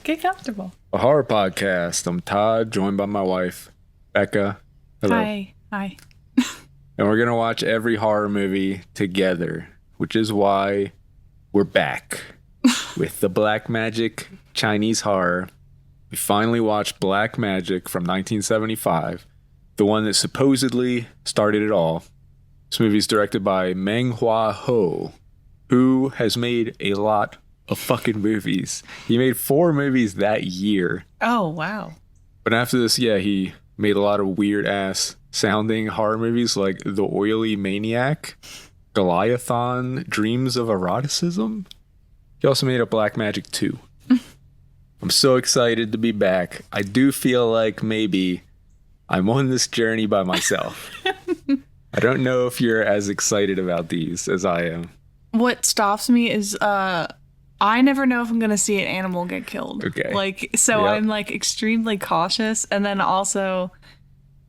Get comfortable. A horror podcast. I'm Todd, joined by my wife, Becca. Hello. Hi. And we're going to watch every horror movie together, which is why we're back with the Black Magic Chinese horror. We finally watched Black Magic from 1975, the one that supposedly started it all. This movie is directed by Meng-Hua Ho, who has made a lot of fucking movies. He made 4 movies that year. Oh, wow. But after this, he made a lot of weird-ass sounding horror movies like The Oily Maniac, Goliathon, Dreams of Eroticism. He also made a Black Magic 2. I'm so excited to be back. I do feel like maybe I'm on this journey by myself. I don't know if you're as excited about these as I am. What stops me is I never know if I'm going to see an animal get killed. Okay. I'm extremely cautious. And then also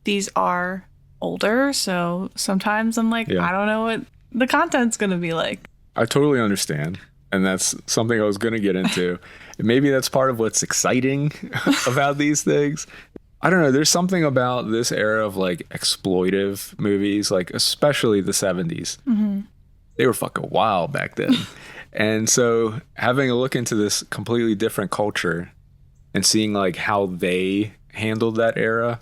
these are older. So sometimes I'm like, I don't know what the content's going to be like. I totally understand. And that's something I was going to get into. And maybe that's part of what's exciting about these things. I don't know. There's something about this era of like exploitive movies, like especially the 70s. Mm-hmm. They were fucking wild back then. And so having a look into this completely different culture and seeing like how they handled that era,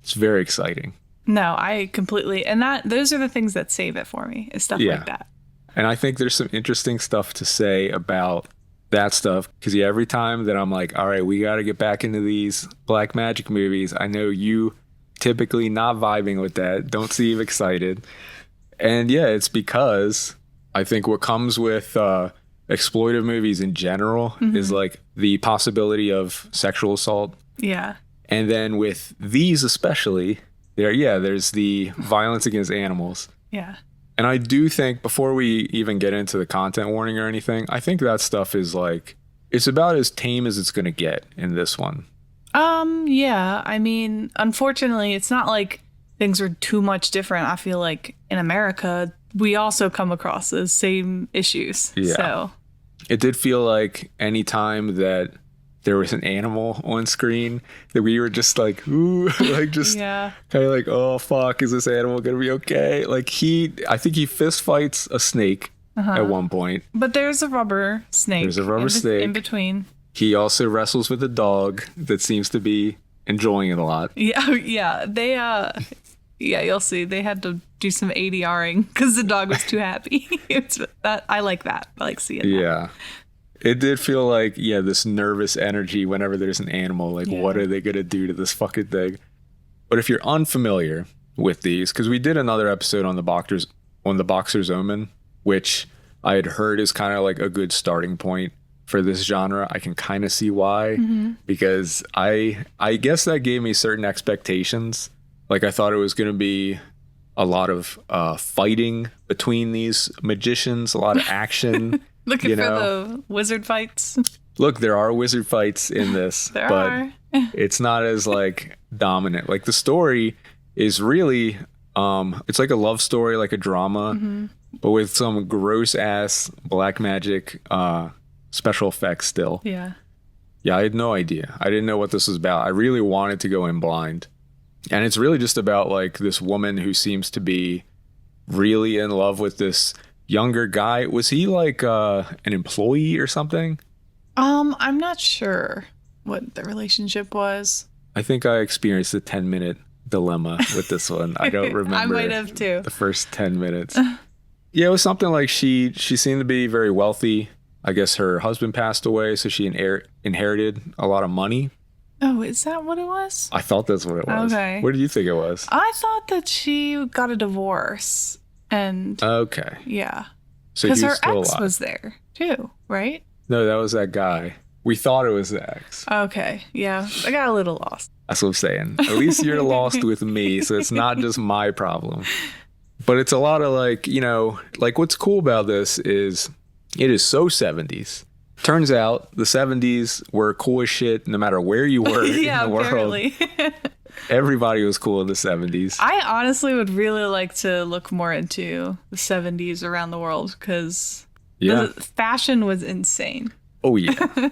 it's very exciting. No, I completely, and those are the things that save it for me, is stuff like that. And I think there's some interesting stuff to say about that stuff, because every time that I'm like, all right, we got to get back into these Black Magic movies, I know you typically not vibing with that, don't seem excited. And it's because I think what comes with exploitive movies in general is like the possibility of sexual assault. Yeah. And then with these especially, there's the violence against animals. Yeah. And I do think, before we even get into the content warning or anything, I think that stuff is like, it's about as tame as it's going to get in this one. Yeah. I mean, unfortunately, it's not like things are too much different. I feel like in America, we also come across those same issues. Yeah. So it did feel like any time that there was an animal on screen that we were just like, ooh, like just kind of like, oh fuck, is this animal gonna be okay? Like I think he fist fights a snake at one point. But there's a rubber snake. There's a rubber snake in between. He also wrestles with a dog that seems to be enjoying it a lot. Yeah. They you'll see. They had to do some ADRing because the dog was too happy. I like that. I like seeing that. Yeah. It did feel like, this nervous energy whenever there's an animal. Like, what are they going to do to this fucking thing? But if you're unfamiliar with these, because we did another episode on the Boxer's Omen, which I had heard is kind of like a good starting point for this genre. I can kind of see why, because I guess that gave me certain expectations. Like, I thought it was going to be a lot of fighting between these magicians, a lot of action. Looking for the wizard fights. Look, there are wizard fights in this, but it's not as like dominant. Like, the story is really, it's like a love story, like a drama, but with some gross ass black magic special effects still. Yeah, I had no idea. I didn't know what this was about. I really wanted to go in blind. And it's really just about like this woman who seems to be really in love with this younger guy. Was he like an employee or something? I'm not sure what the relationship was. I think I experienced a 10-minute dilemma with this one. I don't remember. I might have too. The first 10 minutes. It was something like she seemed to be very wealthy. I guess her husband passed away, so she inherited a lot of money. Oh, is that what it was? I thought that's what it was. Okay. What did you think it was? I thought that she got a divorce. And okay. Yeah. So because her still ex alive. was there too, right? No, that was that guy. We thought it was the ex. Okay. Yeah. I got a little lost. That's what I'm saying. At least you're lost with me, so it's not just my problem. But it's a lot of like, like what's cool about this is it is so 70s. Turns out the 70s were cool as shit no matter where you were in the apparently. world. Everybody was cool in the 70s. I honestly would really like to look more into the 70s around the world because the fashion was insane. Oh, yeah.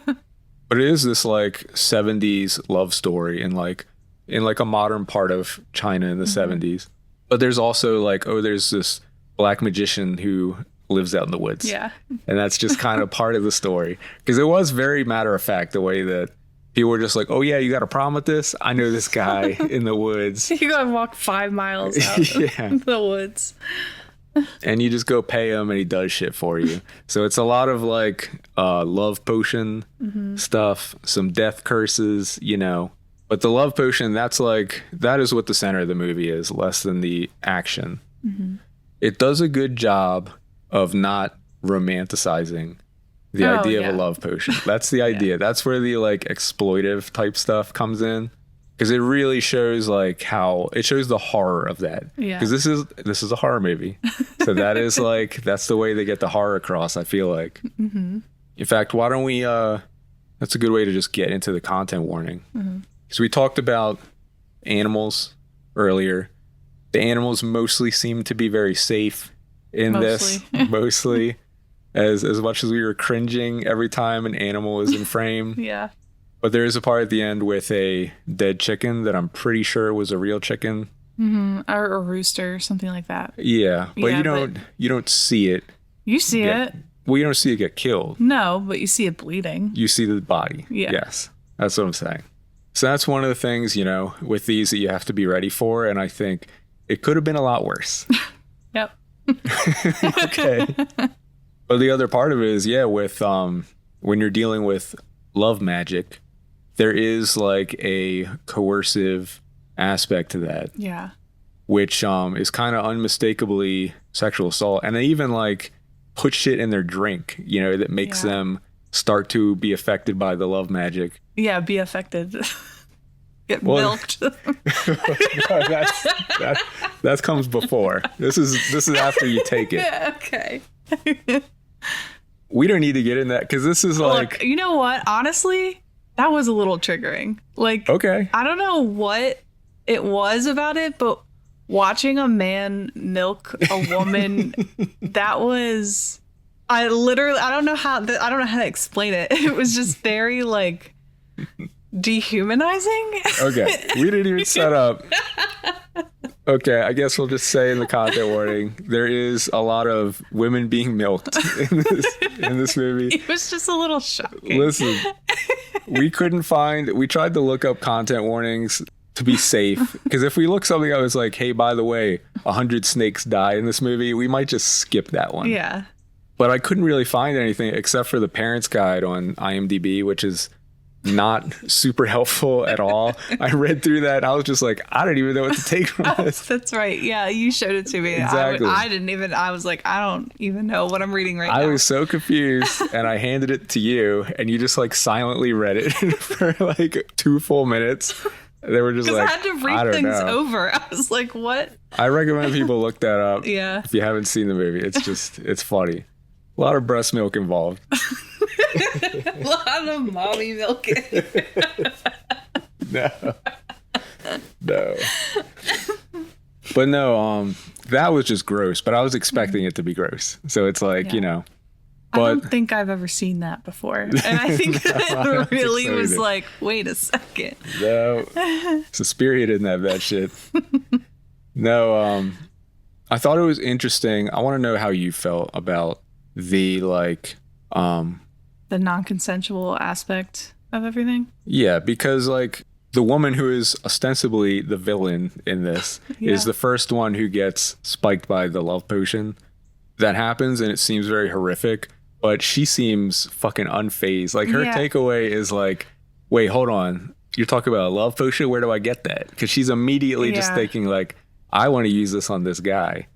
But it is this like 70s love story in like a modern part of China in the 70s. But there's also like, oh, there's this black magician who lives out in the woods. Yeah. And that's just kind of part of the story. Because it was very matter of fact, the way that people were just like, oh yeah, you got a problem with this? I know this guy in the woods. You gotta walk 5 miles out of the woods. And you just go pay him and he does shit for you. So it's a lot of like love potion stuff, some death curses, you know. But the love potion, that is what the center of the movie is, less than the action. It does a good job of not romanticizing the idea of a love potion. That's the idea. That's where the like exploitive type stuff comes in. Because it really shows like how it shows the horror of that. Yeah. Because this is a horror movie, so that is like that's the way they get the horror across. I feel like. In fact, why don't we? That's a good way to just get into the content warning. So we talked about animals earlier. The animals mostly seem to be very safe in this. Mostly, as much as we were cringing every time an animal was in frame. Yeah. But there is a part at the end with a dead chicken that I'm pretty sure was a real chicken. Or a rooster, something like that. Yeah, but you don't see it. You see it. Well, you don't see it get killed. No, but you see it bleeding. You see the body. Yeah. Yes, that's what I'm saying. So that's one of the things, you know, with these that you have to be ready for. And I think it could have been a lot worse. Yep. Okay. But the other part of it is, with when you're dealing with love magic, there is like a coercive aspect to that. Yeah. Which is kind of unmistakably sexual assault. And they even like put shit in their drink, you know, that makes them start to be affected by the love magic. Yeah, be affected. Get milked. No, that comes before. This is after you take it. Yeah, okay. We don't need to get in that because this is like... Look, you know what? Honestly, that was a little triggering. Like, okay. I don't know what it was about it, but watching a man milk a woman, that was... I don't know how to explain it. It was just very, like, dehumanizing. Okay. We didn't even set up... Okay, I guess we'll just say in the content warning, there is a lot of women being milked in this movie. It was just a little shocking. Listen, we tried to look up content warnings to be safe. Because if we look something up, it's like, hey, by the way, 100 snakes die in this movie, we might just skip that one. Yeah. But I couldn't really find anything except for the parent's guide on IMDb, which is not super helpful at all. I read through that. I was just like, I don't even know what to take from this. That's right. Yeah, you showed it to me. Exactly. I was like, I don't even know what I'm reading now. I was so confused and I handed it to you and you just like silently read it for like 2 full minutes. They were just like, I had to read things over. I was like, what? I recommend people look that up. Yeah. If you haven't seen the movie, it's funny. A lot of breast milk involved. A lot of mommy milking. No. But no, that was just gross. But I was expecting it to be gross. So it's like, you know. But, I don't think I've ever seen that before. And I think it really was like, wait a second. No. Suspiria didn't have that shit. No, I thought it was interesting. I want to know how you felt about the like the non-consensual aspect of everything. Yeah, because like the woman who is ostensibly the villain in this is the first one who gets spiked by the love potion. That happens and it seems very horrific, but she seems fucking unfazed. Like her takeaway is like, wait, hold on. You're talking about a love potion? Where do I get that? Because she's immediately just thinking like, I want to use this on this guy.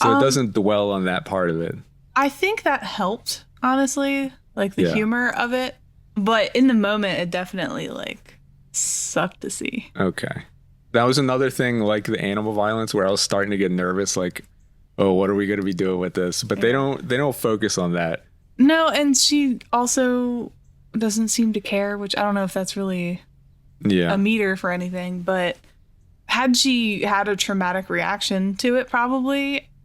So it doesn't dwell on that part of it. I think that helped, honestly, like the humor of it. But in the moment, it definitely like sucked to see. Okay. That was another thing like the animal violence where I was starting to get nervous. Like, oh, what are we going to be doing with this? But they don't focus on that. No, and she also doesn't seem to care, which I don't know if that's really a meter for anything. But had she had a traumatic reaction to it,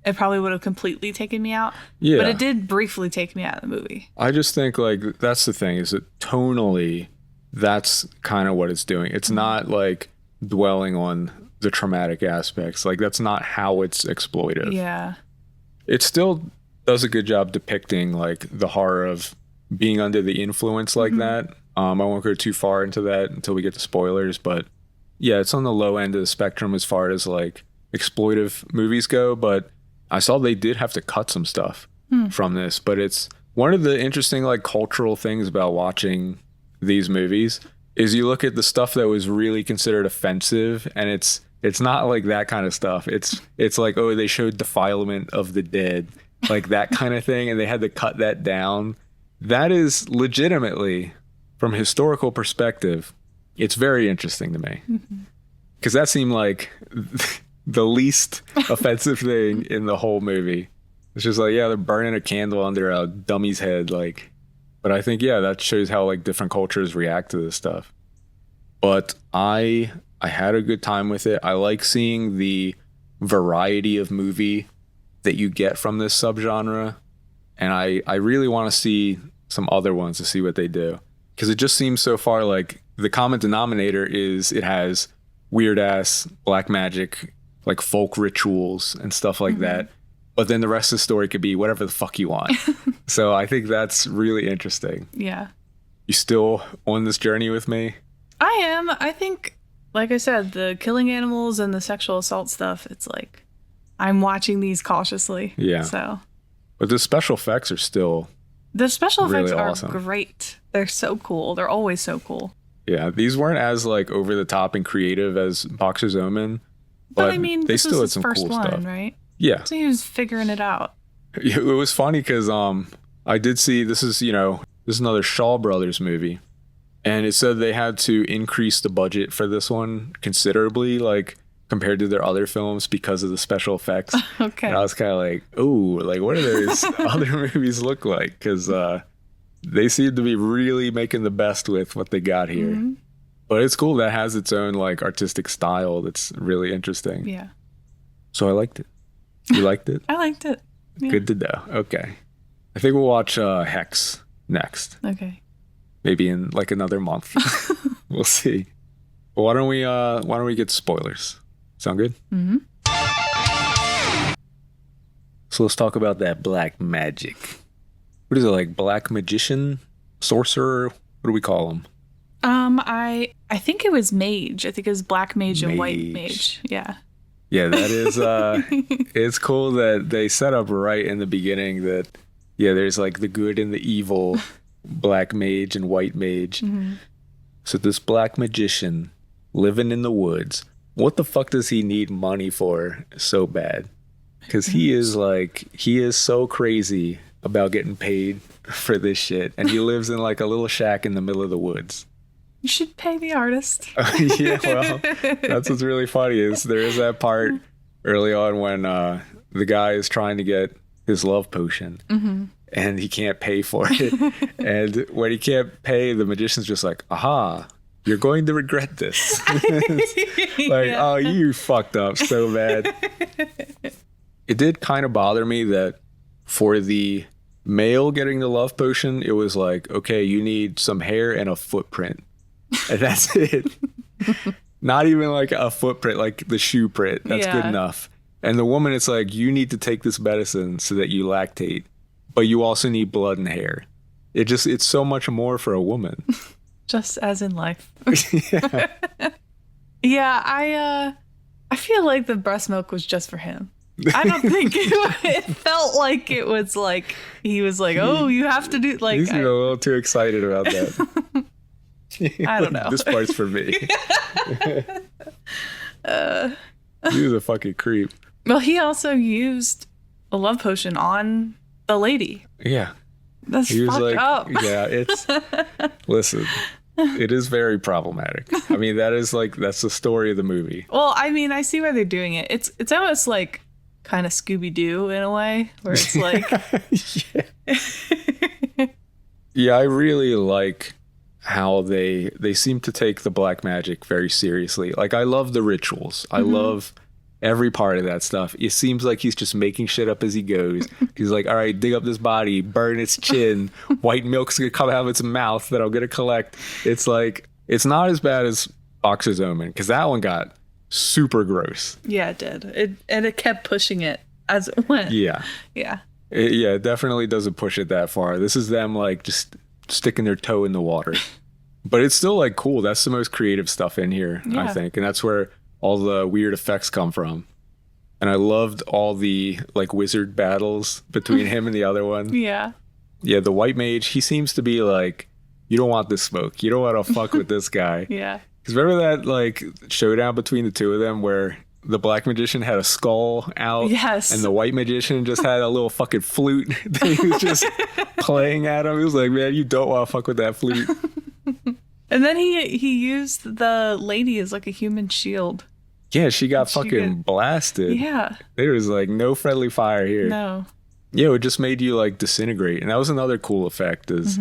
it probably would have completely taken me out. Yeah. But it did briefly take me out of the movie. I just think like that's the thing is that tonally that's kind of what it's doing. It's not like dwelling on the traumatic aspects. Like that's not how it's exploitive. Yeah. It still does a good job depicting like the horror of being under the influence like that. I won't go too far into that until we get to spoilers, but yeah, it's on the low end of the spectrum as far as like exploitive movies go, but I saw they did have to cut some stuff from this. But it's one of the interesting like cultural things about watching these movies is you look at the stuff that was really considered offensive, and it's not like that kind of stuff. It's like, oh, they showed defilement of the dead, like that kind of thing, and they had to cut that down. That is legitimately, from a historical perspective, it's very interesting to me. Because that seemed like the least offensive thing in the whole movie. It's just like, yeah, they're burning a candle under a dummy's head, like. But I think, yeah, that shows how like different cultures react to this stuff. But I had a good time with it. I like seeing the variety of movie that you get from this subgenre. And I really want to see some other ones to see what they do. Because it just seems so far like the common denominator is it has weird ass black magic, like folk rituals and stuff like that. But then the rest of the story could be whatever the fuck you want. So I think that's really interesting. Yeah. You still on this journey with me? I am. I think, like I said, the killing animals and the sexual assault stuff, it's like, I'm watching these cautiously. Yeah. So. But the special effects are still The special really effects awesome. are great. They're so cool. They're always so cool. Yeah. These weren't as like over the top and creative as Boxer's Omen. But I mean, they this still was had some his first cool one, stuff. right? Yeah. So he was figuring it out. It was funny because I did see this is another Shaw Brothers movie, and it said they had to increase the budget for this one considerably, like compared to their other films because of the special effects. Okay. And I was kind of like, oh, like what do those other movies look like? Because they seem to be really making the best with what they got here. But it's cool that has its own like artistic style that's really interesting. Yeah. So I liked it. You liked it? I liked it. Yeah. Good to know. Okay. I think we'll watch Hex next. Okay. Maybe in like another month. We'll see. But why don't we get spoilers? Sound good? So let's talk about that black magic. What is it, like black magician? Sorcerer? What do we call them? I think it was mage. I think it was black mage and white mage. Yeah. Yeah, that is it's cool that they set up right in the beginning that there's like the good and the evil black mage and white mage. So this black magician living in the woods, what the fuck does he need money for so bad? Because he is so crazy about getting paid for this shit, and he lives in like a little shack in the middle of the woods. You should pay the artist. Yeah, well, that's what's really funny is there is that part early on when the guy is trying to get his love potion and he can't pay for it. And when he can't pay, the magician's just like, aha, you're going to regret this. Like, oh, you fucked up so bad. It did kind of bother me that for the male getting the love potion, it was like, okay, you need some hair and a footprint. And that's it. Not even like a footprint, like the shoe print. That's good enough. And the woman, it's like, you need to take this medicine so that you lactate, but you also need blood and hair. It's so much more for a woman. Just as in life. Yeah, I feel like the breast milk was just for him. I don't think it felt like it was like he was like, oh, you have to do like. He's a little too excited about that. I don't know. This part's for me. He was a fucking creep. Well, he also used a love potion on the lady. Yeah. That's fucked up. Yeah, it's... Listen, it is very problematic. I mean, that's the story of the movie. Well, I mean, I see why they're doing it. It's almost like kind of Scooby-Doo in a way, where it's like... Yeah, I really like how they seem to take the black magic very seriously. Like, I love the rituals. I love Every part of that stuff. It seems like he's just making shit up as he goes. He's like, all right, dig up this body, burn its chin. White milk's going to come out of its mouth that I'm going to collect. It's like, it's not as bad as Boxer's Omen, because that one got super gross. Yeah, it did. It kept pushing it as it went. Yeah. Yeah. It definitely doesn't push it that far. This is them like just sticking their toe in the water. But it's still like cool. That's the most creative stuff in here, I think. And that's where all the weird effects come from. And I loved all the like wizard battles between him and the other one. Yeah. Yeah, the white mage, he seems to be like, you don't want this smoke. You don't want to fuck with this guy. Yeah. Because remember that like showdown between the two of them where the black magician had a skull out? Yes. And the white magician just had a little fucking flute that he was just playing at him. He was like, man, you don't want to fuck with that flute. And then he used the lady as like a human shield. Yeah, she got blasted. Yeah. There was like no friendly fire here. No. Yeah, it just made you like disintegrate. And that was another cool effect is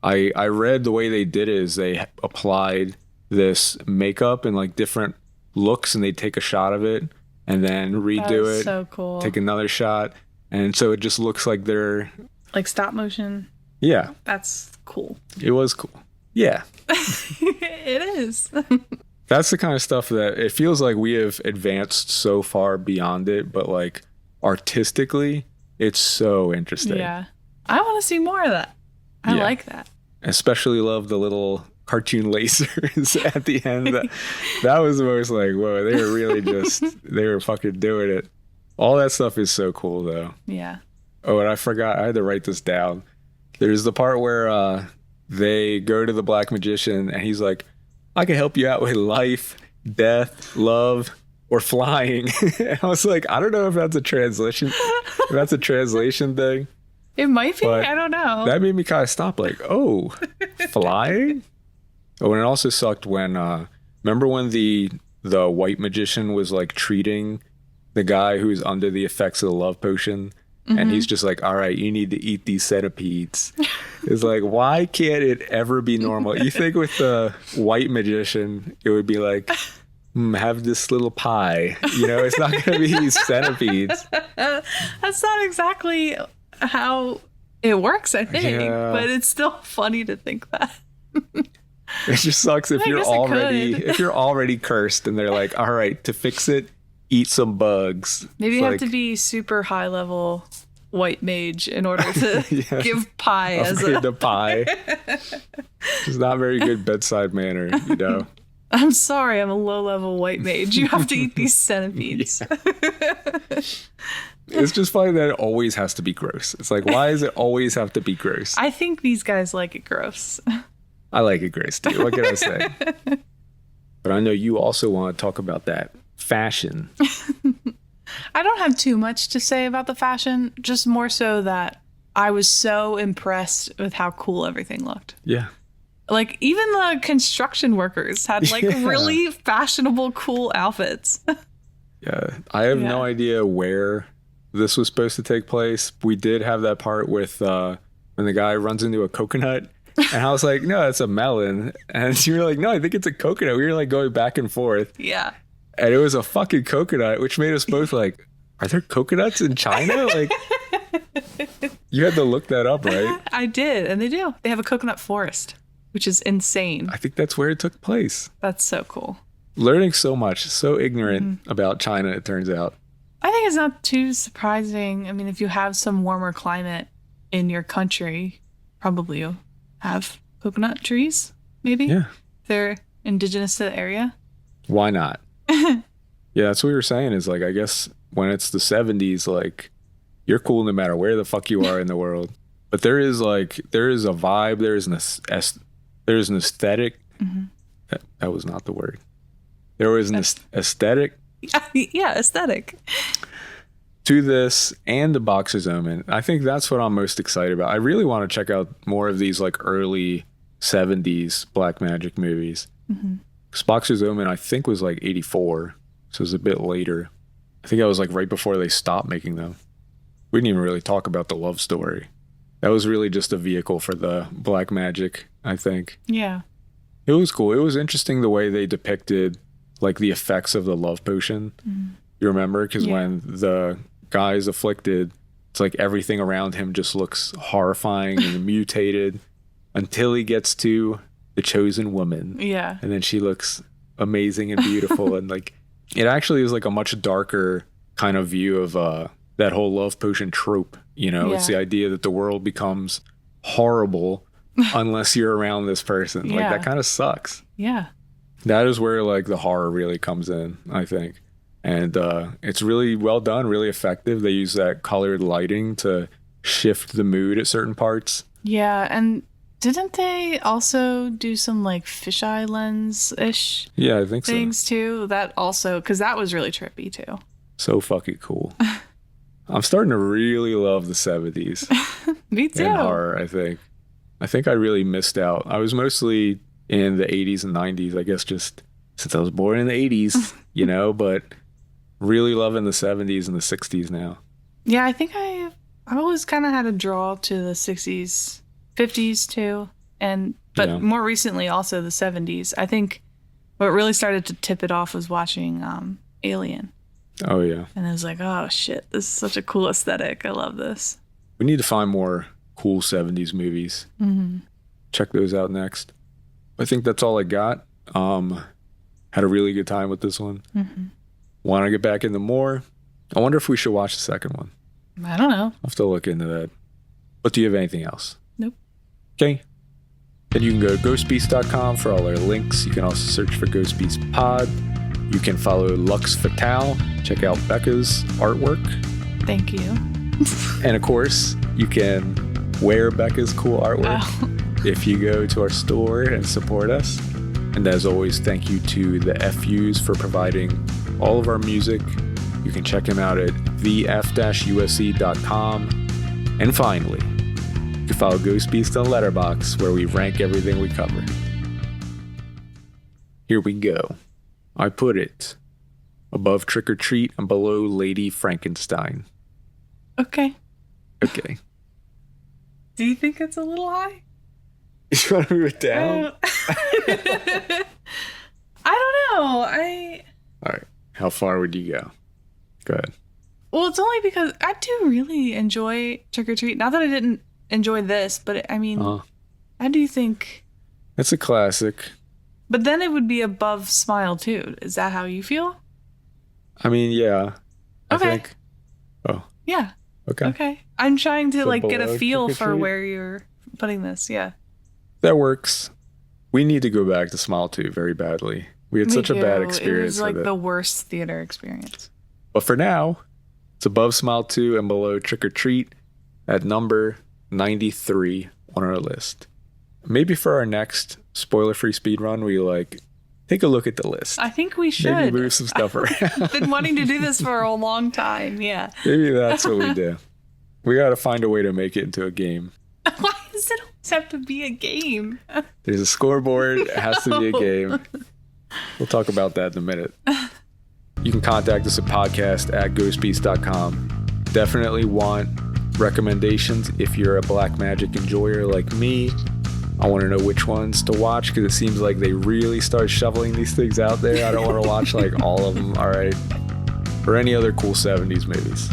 I read the way they did it is they applied this makeup and like different looks and they'd take a shot of it and then redo it. So cool. Take another shot. And so it just looks like they're like stop motion. Yeah. That's cool. It was cool. Yeah. It is. That's the kind of stuff that it feels like we have advanced so far beyond it, but like artistically, it's so interesting. Yeah. I want to see more of that. I like that. Especially love the little cartoon lasers at the end. That was the most like, whoa, they were really they were fucking doing it. All that stuff is so cool though. Yeah. Oh, and I forgot, I had to write this down. There's the part where they go to the black magician and he's like, I can help you out with life, death, love, or flying. And I was like, I don't know if that's a translation. If that's a translation thing. It might be. I don't know. That made me kind of stop like, oh, flying? Oh, and it also sucked when, remember when the white magician was like treating the guy who's under the effects of the love potion? And he's just like, all right, you need to eat these centipedes. It's like, why can't it ever be normal? You think with the white magician, it would be like, have this little pie. You know, it's not going to be these centipedes. That's not exactly how it works, I think. Yeah. But it's still funny to think that. It just sucks if you're already cursed and they're like, all right, to fix it, eat some bugs. Maybe you have to be super high level white mage in order to give pie as a pie. It's not very good bedside manner, you know. I'm sorry, I'm a low level white mage. You have to eat these centipedes. It's just funny that it always has to be gross. It's like, why does it always have to be gross? I think these guys like it gross. I like it gross too. What can I say? But I know you also want to talk about that fashion. I don't have too much to say about the fashion, just more so that I was so impressed with how cool everything looked. Yeah. Like even the construction workers had like really fashionable, cool outfits. Yeah. I have no idea where this was supposed to take place. We did have that part with when the guy runs into a coconut. And I was like, no, it's a melon. And you were like, no, I think it's a coconut. We were like going back and forth. Yeah. And it was a fucking coconut, which made us both like, are there coconuts in China? Like, you had to look that up, right? I did. And they do. They have a coconut forest, which is insane. I think that's where it took place. That's so cool. Learning so much, so ignorant about China, it turns out. I think it's not too surprising. I mean, if you have some warmer climate in your country, probably you'll have coconut trees, maybe. Yeah. If they're indigenous to the area. Why not? Yeah, that's what we were saying is like, I guess when it's the 70s, like you're cool no matter where the fuck you are in the world. But there is a vibe, there's an aesthetic. That was not the word. There was an aesthetic. Yeah, aesthetic. To this and the Boxer's Omen. I think that's what I'm most excited about. I really want to check out more of these like early 70s black magic movies. Because Boxer's Omen, I think, was like 84. So it was a bit later. I think that was like right before they stopped making them. We didn't even really talk about the love story. That was really just a vehicle for the black magic, I think. Yeah. It was cool. It was interesting the way they depicted like the effects of the love potion. You remember? Because when the guy's afflicted, it's like everything around him just looks horrifying and mutated until he gets to the chosen woman. Yeah. And then she looks amazing and beautiful. And like, it actually is like a much darker kind of view of that whole love potion trope. You know, it's the idea that the world becomes horrible unless you're around this person. Like, that kind of sucks. Yeah. That is where like the horror really comes in, I think. And it's really well done, really effective. They use that colored lighting to shift the mood at certain parts. Yeah, and didn't they also do some like fisheye lens-ish I think things too? That also, because that was really trippy too. So fucking cool. I'm starting to really love the 70s. Me too. And horror, I think. I think I really missed out. I was mostly in the 80s and 90s, I guess, just since I was born in the 80s, you know, but really loving the 70s and the 60s now. Yeah, I think I always kind of had a draw to the 60s, 50s too, but more recently also the 70s. I think what really started to tip it off was watching Alien. Oh yeah. And I was like, oh shit, this is such a cool aesthetic. I love this. We need to find more cool 70s movies. Mm-hmm. Check those out next. I think that's all I got. Had a really good time with this one. Mm-hmm. Want to get back into more? I wonder if we should watch the second one. I don't know. I'll have to look into that. But do you have anything else? Nope. Okay. Then you can go to ghostbeast.com for all our links. You can also search for Ghost Beast Pod. You can follow Lux Fatale. Check out Becca's artwork. Thank you. And of course, you can wear Becca's cool artwork if you go to our store and support us. And as always, thank you to the FUs for providing all of our music. You can check them out at thef-usc.com. And finally, you can follow Ghost Beast on Letterboxd, where we rank everything we cover. Here we go. I put it above Trick or Treat and below Lady Frankenstein. Okay. Okay. Do you think it's a little high? You want to move it down? I don't know. All right. How far would you go? Go ahead. Well, it's only because I do really enjoy Trick or Treat. Not that I didn't enjoy this, but I mean, I do think it's a classic. But then it would be above Smile too. Is that how you feel? I mean, yeah. Okay. I think. Oh. Yeah. Okay. Okay. I'm trying to like get a feel Trick or for Treat? where you're putting this. Yeah. That works. We need to go back to Smile 2 very badly. We had such a bad experience It was like with it. the worst theater experience. But for now, it's above Smile 2 and below Trick or Treat at number 93 on our list. Maybe for our next spoiler-free speedrun, we like take a look at the list. I think we should. Maybe move some stuff around. I've been wanting to do this for a long time. Yeah. Maybe that's what we do. We got to find a way to make it into a game. Why does it always have to be a game? There's a scoreboard. It has to be a game. We'll talk about that in a minute. You can contact us at podcast@ghostbeast.com. Definitely want recommendations if you're a black magic enjoyer like me. I want to know which ones to watch because it seems like they really start shoveling these things out there. I don't want to watch like all of them. All right. Or any other cool 70s movies.